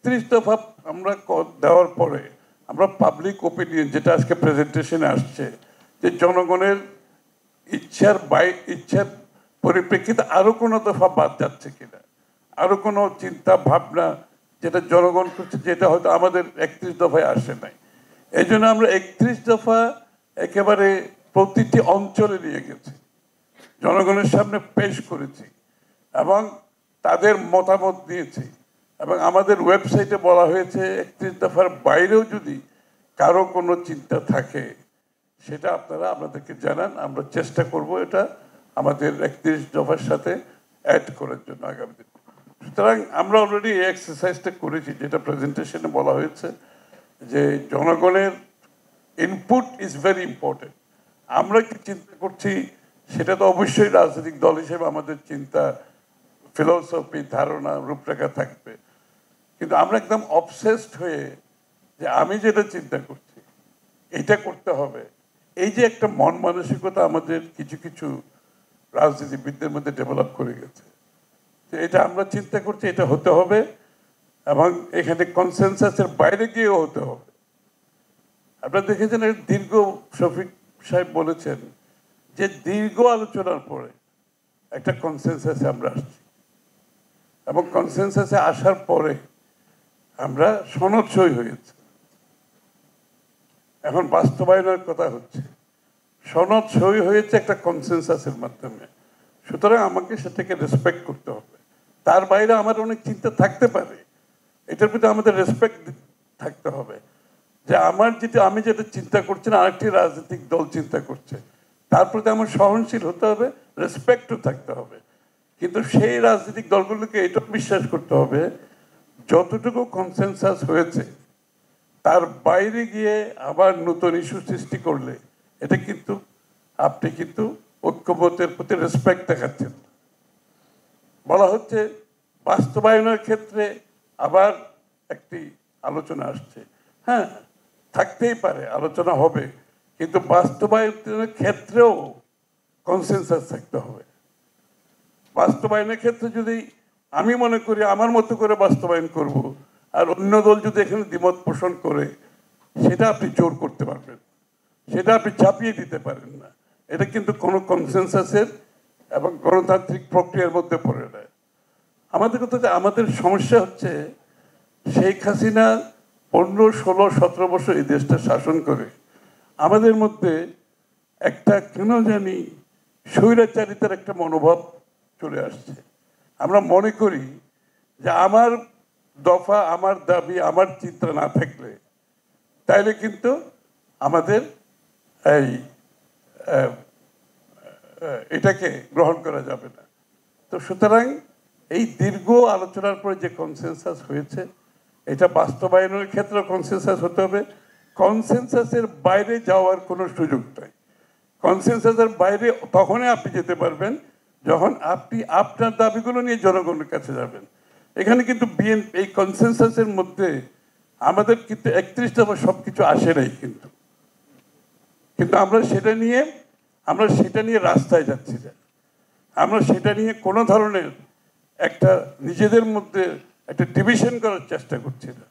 31 দফা আমরা দেওয়ার পরে আমরা পাবলিক ওপিনিয়ন যেটা আজকে প্রেজেন্টেশনে আসছে যে জনগণের ইচ্ছার পরিপ্রেক্ষিতে আরো কোনো দফা বাদ যাচ্ছে কিনা, আরো কোনো চিন্তা ভাবনা যেটা জনগণ করছে যেটা হয়তো আমাদের 31 দফায় আসে নাই। এই জন্য আমরা 31 দফা একেবারে প্রতিটি অঞ্চলে নিয়ে গেছি, জনগণের সামনে পেশ করেছি এবং তাদের মতামত দিয়েছি। এবং আমাদের ওয়েবসাইটে বলা হয়েছে 31 দফার বাইরেও যদি কারো কোনো চিন্তা থাকে সেটা আপনারা আমাদেরকে জানান, আমরা চেষ্টা করব এটা আমাদের 31 দফার সাথে অ্যাড করার জন্য আগামী দিন। সুতরাং আমরা অলরেডি এই এক্সারসাইজটা করেছি যেটা প্রেজেন্টেশনে বলা হয়েছে যে জনগণের ইনপুট ইজ ভেরি ইম্পর্টেন্ট। আমরা কি চিন্তা করছি সেটা তো অবশ্যই রাজনৈতিক দল হিসেবে আমাদের চিন্তা, ফিলোসফি, ধারণা, রূপরেখা থাকবে, কিন্তু আমরা একদম অবসেসড হয়ে যে আমি যেটা চিন্তা করছি এইটা করতে হবে, এই যে একটা মন মানসিকতা আমাদের কিছু কিছু রাজনীতিবিদদের মধ্যে ডেভেলপ করে গেছে, এটা আমরা চিন্তা করছি এটা হতে হবে এবং এখানে কনসেনসাসের বাইরে গিয়েও হতে হবে। আপনারা দেখেছেন দীর্ঘ, শফিক সাহেব বলেছেন যে দীর্ঘ আলোচনার পরে একটা কনসেনসাসে আমরা আসছি এবং কনসেনসাসে আসার পরে আমরা সনদ সই হয়েছে, এখন বাস্তবায়নের কথা হচ্ছে। সনদ সই হয়েছে একটা কনসেনসাসের মাধ্যমে, সুতরাং আমাকে সেটাকে রেসপেক্ট করতে হবে। তার বাইরে আমার অনেক চিন্তা থাকতে পারে, এটার প্রতি আমাদের রেসপেক্ট থাকতে হবে যে আমি যেটা চিন্তা করছি না আরেকটি রাজনৈতিক দল চিন্তা করছে, তার প্রতি আমার সহনশীল হতে হবে, রেসপেক্টও থাকতে হবে। কিন্তু সেই রাজনৈতিক দলগুলোকে এটাও বিশ্বাস করতে হবে যতটুকু কনসেনসাস হয়েছে তার বাইরে গিয়ে আবার নতুন ইস্যু সৃষ্টি করলে এটা কিন্তু আপনি কিন্তু ঐক্যমতের প্রতি রেসপেক্ট দেখাচ্ছেন। বলা হচ্ছে বাস্তবায়নের ক্ষেত্রে আবার একটি আলোচনা আসছে, হ্যাঁ থাকতেই পারে, আলোচনা হবে, কিন্তু বাস্তবায়নের ক্ষেত্রেও কনসেনসাস থাকতে হবে। বাস্তবায়নের ক্ষেত্রে যদি আমি মনে করি আমার মতো করে বাস্তবায়ন করব আর অন্য দল যদি এখানে দ্বিমত পোষণ করে, সেটা আপনি জোর করতে পারবেন, সেটা আপনি চাপিয়ে দিতে পারেন না। এটা কিন্তু কোনো কনসেনসাসের এবং গণতান্ত্রিক প্রক্রিয়ার মধ্যে পড়ে না। আমাদের সমস্যা হচ্ছে শেখ হাসিনা 15, 16, 17 বছর এই দেশটা শাসন করে আমাদের মধ্যে একটা কেন জানি স্বৈরাচারিতার একটা মনোভাব চলে আসছে। আমরা মনে করি যে আমার দফা, আমার দাবি, আমার চিন্তা না থাকলে তাইলে কিন্তু আমাদের এটাকে গ্রহণ করা যাবে না। তো সুতরাং এই দীর্ঘ আলোচনার পরে যে কনসেনসাস হয়েছে এটা বাস্তবায়নের ক্ষেত্রে কনসেনসাস হতে হবে। কনসেনসাসের বাইরে যাওয়ার কোনো সুযোগ নাই। কনসেনসাসের বাইরে তখনই আপনি যেতে পারবেন যখন আপনি আপনার দাবিগুলো নিয়ে জনগণের কাছে যাবেন। এখানে কিন্তু এই কনসেনসাসের মধ্যে আমাদের কিন্তু 31 দফা সব কিছু আসে নাই, কিন্তু আমরা সেটা নিয়ে রাস্তায় যাচ্ছি না। আমরা সেটা নিয়ে কোনো ধরনের একটা নিজেদের মধ্যে একটা ডিভিশন করার চেষ্টা করছি না।